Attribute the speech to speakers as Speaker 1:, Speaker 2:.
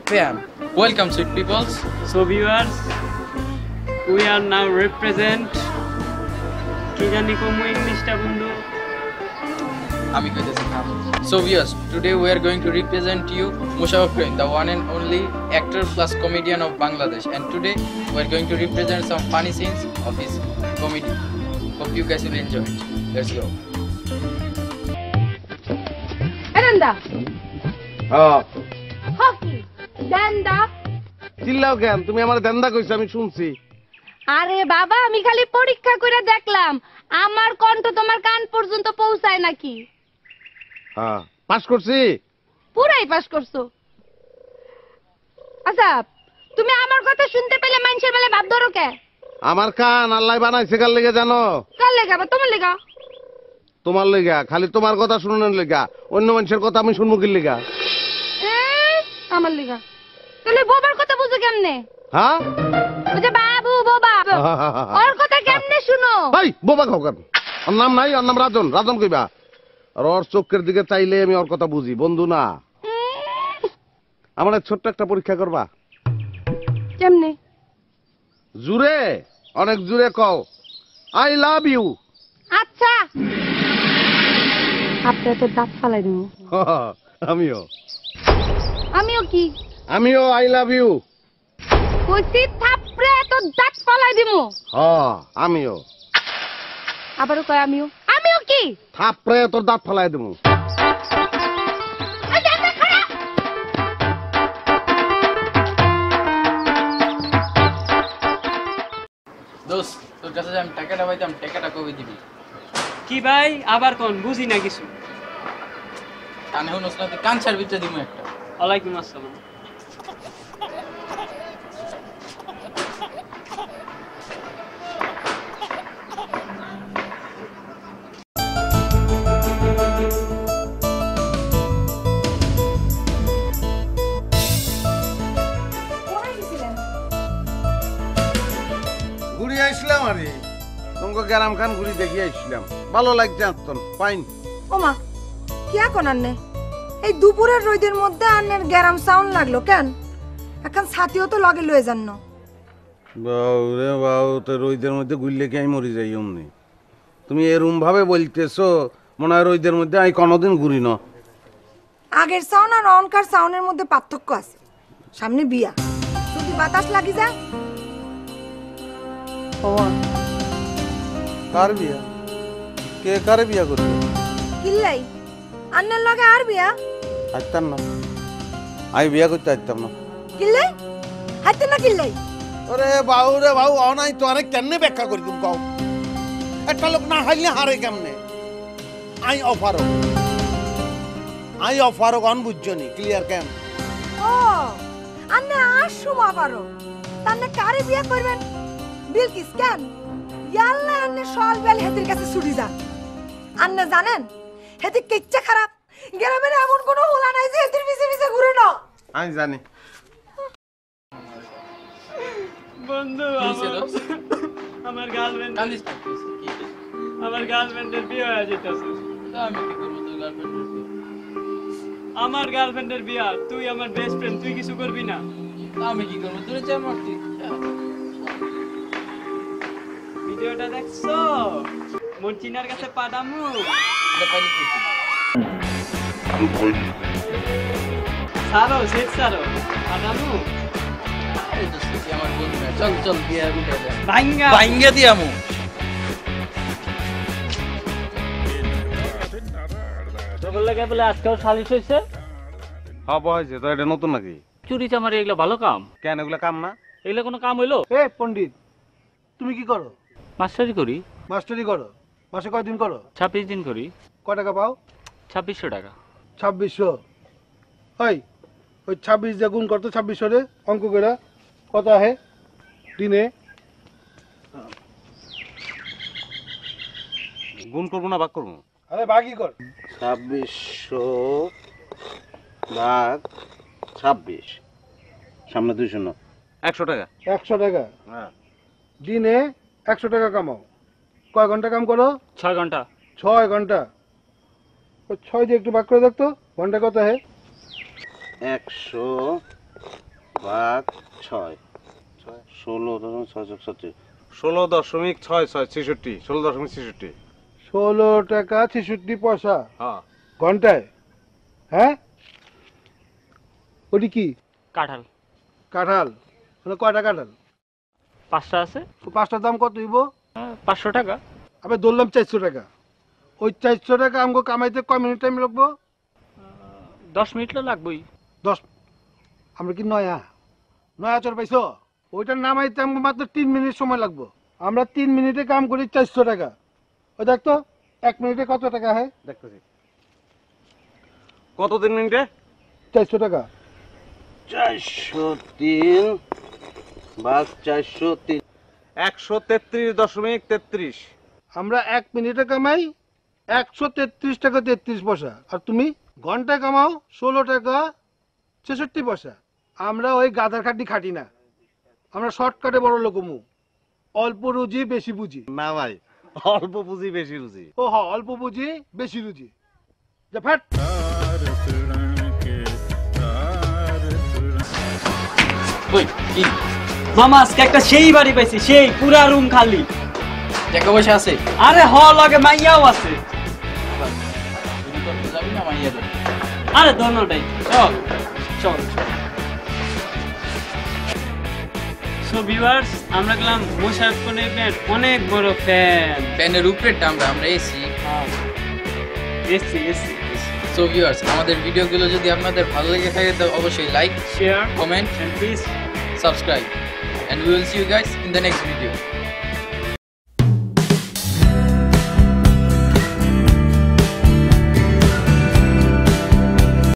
Speaker 1: Bam. Welcome, sweet peoples.
Speaker 2: So viewers, we are now represent Kijani Komu English ta bundu.
Speaker 1: So viewers, today we are going to represent you Musharraf Krim, the one and only actor plus comedian of Bangladesh. And today we are going to represent some funny scenes of his comedy. Hope you guys will enjoy it. Let's go.
Speaker 3: Eranda. Hockey. Danda.
Speaker 4: চিল্লাও কেন? তুমি আমার দান্দা কইছো, আমি শুনছি।
Speaker 3: আরে বাবা, আমি খালি পরীক্ষা করে দেখলাম আমার কণ্ঠ তোমার কান পর্যন্ত পৌঁছায় নাকি।
Speaker 4: হ্যাঁ, পাস করছি।
Speaker 3: পুরাই পাস করছো। আচ্ছা, তুমি আমার কথা শুনতে পেলে মানুষের বেলা ভাব ধরো কে?
Speaker 4: আমার কান আল্লাহ বানাইছে কার লেগে জানো?
Speaker 3: কার লেগা? বা তোমার লেগা?
Speaker 4: তোমার লেগা। খালি তোমার কথা শুনুনের লেগা, অন্য মানুষের কথা আমি শুনবো কি লেগা?
Speaker 3: আমার লেগা। তাহলে বাবার কথা বুঝো কেমনে?
Speaker 4: হ্যাঁ,
Speaker 3: ওই যে বাবু বাবা, ওর কথা কেমনে শুনো?
Speaker 4: ভাই বোবা খাও কেন? ওর নাম নাই, ওর নাম রাজন। রাজন কইবা। আর ওর চোখের দিকে চাইলে আমি ওর কথা বুঝি, বন্ধু না। আমার ছোট্ট একটা পরীক্ষা করবা।
Speaker 3: কেমনে?
Speaker 4: জুড়ে, অনেক জুড়ে কও আই লাভ ইউ।
Speaker 3: আচ্ছা, আপনার তো দাঁত ফালাই দিব।
Speaker 4: আমিও।
Speaker 3: আমিও কি?
Speaker 4: আমিও আই লাভ ইউ।
Speaker 3: কইছি থাপড়ে তো দাঁত ফালাই দিব।
Speaker 4: হ্যাঁ, আমিও।
Speaker 3: আবারও কয় আমিও। আমিও কি?
Speaker 4: থাপড়ে তোর দাঁত ফালাই দেবো।
Speaker 1: দোস্ত, তোর কাছে যে আমি টাকাটা পাইতাম, টাকাটা কবে দিবি?
Speaker 2: কি ভাই আবার কোন বুঝি না কিছু।
Speaker 1: কানে শুনোস না? তুই কান ছাড়, ভিতরে দিমু একটা।
Speaker 2: ওয়ালাইকুম আসসালাম।
Speaker 4: ঘুরি আইছিলাম আরে, তোমাকে গ্রাম খান ঘুরি দেখি আইছিলাম। ভালো লাগছে আত্মন পাইন।
Speaker 5: ওমা, কি এখন আননে এই দুপুরের রোদের মধ্যে আন্নের গ্যারাম সাউন্ড লাগলো কেন? এখন ছাতিও তো লগে লয়ে যান না।
Speaker 4: বাউ রে বাউ, তো রোদের মধ্যে ঘুরলে কি আমি মরি যাই অমনি? তুমি এরম ভাবে বলতেছো, মনে হয় রোদের মধ্যে আমি কোনোদিন ঘুরি না।
Speaker 5: আগের সাউন্ড আর অনকার সাউন্ডের মধ্যে পার্থক্য আছে। সামনে বিয়া, যদি বাতাস লাগি যায়।
Speaker 4: কার বিয়া? কে কারে বিয়া করবে?
Speaker 5: কিল্লাই আন্নের লগে আর বিয়া?
Speaker 4: আইতাম না, আমি বিয়া করতে আইতাম না।
Speaker 5: কিল্লাই হাইতে না কিল্লাই?
Speaker 4: ওরে বাউ রে বাউ, অনাই তো আরে কেমনে ব্যাখ্যা করি তুমি কও? একটা লোক না হাইলে হারে কেমনে? আই অফারও অন বুঝছনি ক্লিয়ার কেন?
Speaker 5: ও, আন্নে আর সুমা পারো তান্নে কারে বিয়া করবেন? বিলকিস কেন? ইয়াল্লা আন্নে সল বেল হেতির কাছে ছুটি যান। আন্নে জানেন হেতি কিচ্ছা খারাপ, গ্রামের এমন কোনো হোলা নাই যে হেতির পিছে পিছে ঘুরে না।
Speaker 4: আমি জানি।
Speaker 2: বন্ধু, আমার গার্লফ্রেন্ড,
Speaker 1: কান্দিস না, please। কি?
Speaker 2: আমার গার্লফ্রেন্ডের বিয়ে হয়ে যেতেছে।
Speaker 1: তা আমি কি করবো তোর গার্লফ্রেন্ডের বিয়ে?
Speaker 2: আমার গার্লফ্রেন্ডের বিয়া, তুই আমার বেস্ট ফ্রেন্ড, তুই কিছু করবি না?
Speaker 1: তা আমি কি করবো? তোর চাই মারতি।
Speaker 2: ভিডিওটা দেখছো? মর্জিনার কাছে পাঠামু। সারো শেষ সারো পাঠামু।
Speaker 1: আরে দোস্ত, তুই আমার বন্ধু না। চল চল, বিয়ে উঠে যা।
Speaker 2: ভাঙ্গা
Speaker 1: ভাঙ্গা দিয়ামু।
Speaker 2: তোর লাগে বলে আজকাল সালিশ হয়েছে?
Speaker 4: হব হয়েছে তো, এটা নতুন নাকি?
Speaker 2: চুরি চামারি এগুলো ভালো কাম?
Speaker 4: কেন এগুলা কাম না?
Speaker 2: এগুলো কোনো কাম হইলো?
Speaker 6: এ পণ্ডিত, তুমি কি করো?
Speaker 2: মাস্টারি করি।
Speaker 6: মাস্টারি করো? মাসে কয়দিন করো?
Speaker 2: 26 দিন করি।
Speaker 6: কয় টাকা পাও?
Speaker 2: 2600 টাকা।
Speaker 6: 2600। ওই 26 দিয়ে গুণ করতো 2600 রে, অঙ্ক করে কত আহে দিনে?
Speaker 4: গুণ করবো না ভাগ করবো?
Speaker 6: আরে ভাগই কর।
Speaker 4: 2600 ভাগ 26, সামনে 2 শূন্য, 100 টাকা।
Speaker 6: 100 টাকা
Speaker 4: হ্যাঁ।
Speaker 6: দিনে 100 টাকা কামাও। কয় ঘন্টা কাম করো?
Speaker 2: 6 ঘন্টা।
Speaker 6: 6 ঘন্টা। 6 দিয়ে একটু ভাগ করে দেখতো, ঘন্টা কত আহে?
Speaker 4: 100 ভাগ 6 16.666 16.66
Speaker 6: 16 টাকা 66 পয়সা
Speaker 4: হ্যাঁ
Speaker 6: ঘন্টায়। হ্যাঁ ওটি কি?
Speaker 2: কাঁঠাল
Speaker 6: কাঁঠাল। মানে কয়টা কাঁঠাল?
Speaker 2: 5টা আছে।
Speaker 6: তো 5টার দাম কত হইব?
Speaker 2: 500 টাকা।
Speaker 6: আমি ধরলাম 400 টাকা। ওই 400 টাকা আমাকে কামাইতে কয় মিনিট টাইম লাগবো?
Speaker 2: 10 মিনিট তো লাগবেই।
Speaker 6: 10। আমরা কি নয়া চর পাইছো? ওইটার নামাইতে আমাকে মাত্র 3 মিনিট সময় লাগবো। আমরা 3 মিনিটে কাম করি 400 টাকা। ওই দেখতো 1 মিনিটে কত টাকা হয়?
Speaker 4: দেখতেছি কত 3 মিনিটে?
Speaker 6: 400 টাকা।
Speaker 4: 403 ভাগ 403 133.33।
Speaker 6: আমরা 1 মিনিটে কামাই 133 টাকা 33 পয়সা। আর তুমি ঘন্টায় কামাও 16 টাকা 66 পয়সা। আমরা ওই গাধার খাটি না, আমরা শর্টকাটে বড় লোকমু। অল্প রুজি বেশি বুঝি।
Speaker 4: না ভাই, অল্প পুঁজি বেশি রুজি।
Speaker 6: ও হ, অল্প বুঝি বেশি রুজি। যা ফ্যাট।
Speaker 1: ওই কি
Speaker 2: মামা আজকে একটা সেই বাড়ি পাইছি, সেই পুরা রুম খালি।
Speaker 1: টাকা পয়সা আছে?
Speaker 2: আরে হ, লগে মাইয়াও আছে।
Speaker 1: তুমি করতে যাবি না মাইয়া দেবে?
Speaker 2: আরে দোনোটাই। চল চল। সো ভিউয়ার্স, আমরা গেলাম মোশাররফ খানের অনেক বড় ফ্যান।
Speaker 1: ফ্যানের উপরে আমরা এসি।
Speaker 2: এসি।
Speaker 1: সো ভিউয়ার্স, আমাদের ভিডিওগুলো যদি আপনাদের ভালো লেগে থাকে তো অবশ্যই like,
Speaker 2: share,
Speaker 1: comment
Speaker 2: and please
Speaker 1: subscribe, and we will see you guys in the next video.